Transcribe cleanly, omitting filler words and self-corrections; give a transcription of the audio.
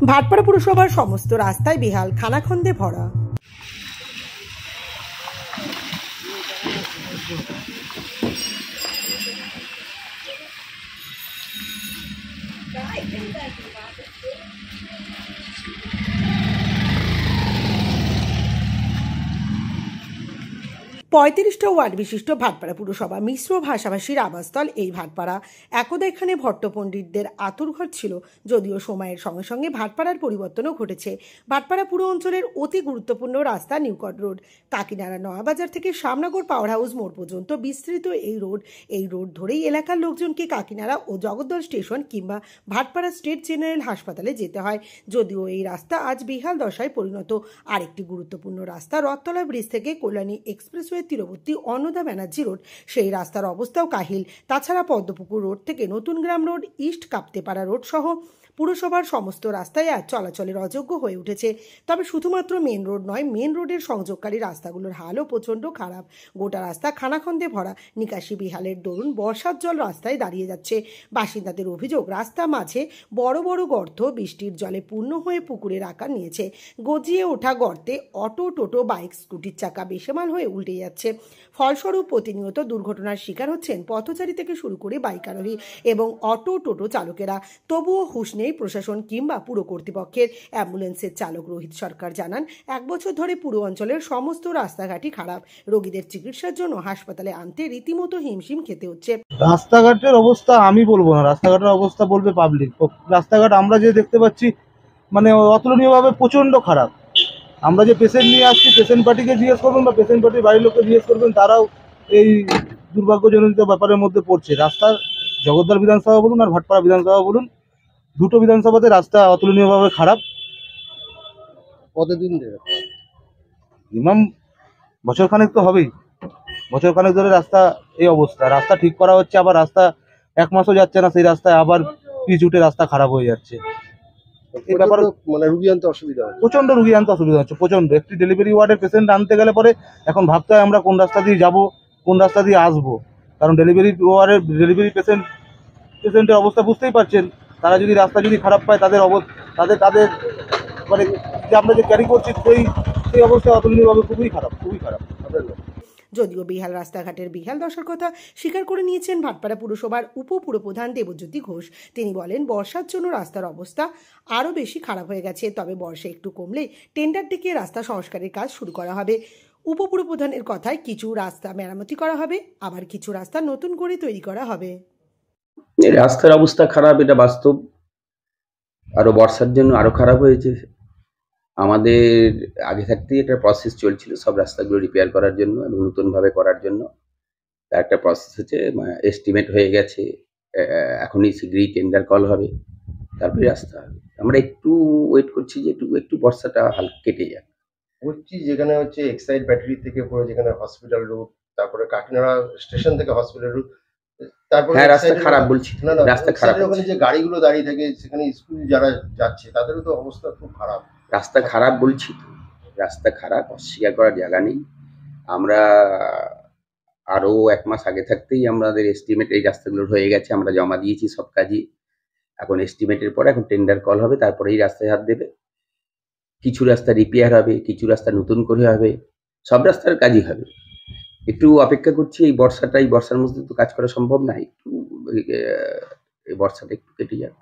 ভাটপাড়া পুরসভার সমস্ত রাস্তায় বেহাল, খানাখন্দে ভরা। পঁয়ত্রিশটা ওয়ার্ড বিশিষ্ট ভাটপাড়া পুরসভা মিশ্র ভাষাভাষীর আবাসস্থল এই ভাটপাড়া একদা এখানে ভট্ট পণ্ডিতদের আতুরঘর ছিল, যদিও সময়ের সঙ্গে সঙ্গে ভাটপাড়ার পরিবর্তনও ঘটেছে। ভাটপাড়া পুরো অঞ্চলের অতি গুরুত্বপূর্ণ রাস্তা নিউকট রোড। কাকিনাড়া নয়াবাজার থেকে শামনগর পাওয়ার হাউস মোড় পর্যন্ত বিস্তৃত এই রোড ধরেই এলাকার লোকজনকে কাকিনাড়া ও জগদ্দল স্টেশন কিংবা ভাটপাড়া স্টেট জেনারেল হাসপাতালে যেতে হয়। যদিও এই রাস্তা আজ বেহাল দশায় পরিণত। আরেকটি গুরুত্বপূর্ণ রাস্তা রথতলা ব্রিজ থেকে কল্যাণী এক্সপ্রেসওয়ে তীরবর্তী অন্নদা ব্যানার্জি রোড, সেই রাস্তার অবস্থাও কাহিল। তাছাড়া পদ্মপুকুর রোড থেকে নতুন গ্রাম রোড, ইস্ট কাপ্তেপাড়া রোড সহ পুরসভার সমস্ত রাস্তায় আজ চলাচলের অযোগ্য হয়ে উঠেছে। তবে শুধুমাত্র মেন রোড নয়, মেন রোডের সংযোগকারী রাস্তাগুলোর হালও প্রচণ্ড খারাপ। গোটা রাস্তা খানাখন্দে ভরা, নিকাশি বিহালের দরুন বর্ষার জল রাস্তায় দাঁড়িয়ে যাচ্ছে। বাসিন্দাদের অভিযোগ, রাস্তা মাঝে বড় বড় গর্ত বৃষ্টির জলে পূর্ণ হয়ে পুকুরের আকার নিয়েছে। গজিয়ে ওঠা গর্তে অটো, টোটো, বাইক, স্কুটির চাকা বেসামাল হয়ে উল্টে যাচ্ছে। ফলস্বরূপ প্রতিনিয়ত দুর্ঘটনার শিকার হচ্ছেন পথচারী থেকে শুরু করে বাইক আরোহী এবং অটো, টোটো চালকেরা। তবুও হুঁশ নেই প্রশাসন কিংবা পুর কর্তৃপক্ষের। অ্যাম্বুলেন্সের চালক রোহিত সরকার জানান, 1 বছর ধরে পুরো অঞ্চলের সমস্ত রাস্তাঘাটই খারাপ। রোগীদের চিকিৎসার জন্য হাসপাতালে আনতে রীতিমতো হিমশিম খেতে হচ্ছে। রাস্তাঘাটের অবস্থা আমি বলবো না, রাস্তাঘাটের অবস্থা বলবে পাবলিক। রাস্তাঘাট আমরা যে দেখতে পাচ্ছি মানে অতুলনীয়ভাবে প্রচণ্ড খারাপ। আমরা যে পেশেন্ট নিয়ে আসছি, পেশেন্ট পার্টিকে জিজ্ঞেস করবেন বা পেশেন্ট পার্টির বাড়ির লোককে জিজ্ঞেস করবেন, তারাও এই দুর্ভাগ্যজনিত ব্যাপারের মধ্যে পড়ছে। রাস্তার জগদ্দল বিধানসভা বলুন আর ভাটপাড়া বিধানসভা বলুন, দুটো বিধানসভাতে রাস্তা অতুলনীয়ভাবে খারাপ। কতদিন ধরে? মিনিমাম বছরখানেক তো হবেই। বছরখানেক ধরে রাস্তা এই অবস্থা। রাস্তা ঠিক করা হচ্ছে, আবার রাস্তা 1 মাসও যাচ্ছে না, সেই রাস্তায় আবার পিচ উঠে রাস্তা খারাপ হয়ে যাচ্ছে। এই ব্যাপারে মানে রুগী আনতে অসুবিধা হয়, প্রচণ্ড রুগী আনতে অসুবিধা হচ্ছে, প্রচণ্ড। একটি ডেলিভারি ওয়ার্ডের পেশেন্ট আনতে গেলে পরে এখন ভাবতে হয় আমরা কোন রাস্তা দিয়ে যাব, কোন রাস্তা দিয়ে আসবো। কারণ ডেলিভারি পেশেন্টের অবস্থা বুঝতেই পারছেন। তারা যদি রাস্তা যদি খারাপ পায়, তাদের মানে যে আমরা যে ক্যারি করছি সেই অবস্থা অতুলনীয়ভাবে খুবই খারাপ। যদিও বেহাল রাস্তাঘাটের বেহাল দশার কথা স্বীকার করে নিয়েছেন ভাটপাড়া পুরসভার উপপুরপ্রধান দেবজ্যোতি ঘোষ। তিনি বলেন, বর্ষার জন্য রাস্তার অবস্থা আরও বেশি খারাপ হয়ে গেছে। তবে বর্ষা একটু কমলে টেন্ডার ডেকে রাস্তা সংস্কারের কাজ শুরু করা হবে। উপপুরপ্রধানের কথায় কিছু রাস্তা মেরামতি করা হবে, আবার কিছু রাস্তা নতুন করে তৈরি করা হবে। রাস্তার অবস্থা খারাপ, এটা বাস্তব। আরো বর্ষার জন্য আরো খারাপ হয়েছে। আমাদের আগে থাকতেই একটা প্রসেস চলছিল সব রাস্তাগুলো রিপেয়ার করার জন্য এবং নতুনভাবে করার জন্য। তার একটা প্রসেস হচ্ছে, এস্টিমেট হয়ে গেছে। এখনই শীঘ্রই টেন্ডার কল হবে, তারপরে রাস্তা হবে। আমরা একটু ওয়েট করছি যে একটু বর্ষাটা হালকা কেটে যাক। বলছি যেখানে হচ্ছে এক্সাইড ব্যাটারি থেকে পুরো যেখানে হসপিটাল রুট, তারপরে কাকিনাড়া স্টেশন থেকে হসপিটাল রুট, তারপরে হ্যাঁ, রাস্তা খারাপ বলছি। না না, রাস্তা খারাপ, ওখানে যে গাড়িগুলো দাঁড়িয়ে থাকে সেখানে স্কুল যারা যাচ্ছে তাদেরও তো অবস্থা খুব খারাপ। রাস্তা খারাপ বলছি তো, রাস্তা খারাপ, অস্বীকার করার জায়গা নেই। আমরা আরো 1 মাস আগে থাকতেই আমাদের এস্টিমেট এই রাস্তাগুলোর হয়ে গেছে, আমরা জমা দিয়েছি সব কাজই। এখন এস্টিমেটের পরে এখন টেন্ডার কল হবে, তারপরে এই রাস্তায় হাত দেবে। কিছু রাস্তা রিপেয়ার হবে, কিছু রাস্তা নতুন করে হবে, সব রাস্তার কাজই হবে। একটু অপেক্ষা করছি, এই বর্ষার মধ্যে তো কাজ করা সম্ভব না। একটু এই বর্ষাটা একটু কেটে যাক।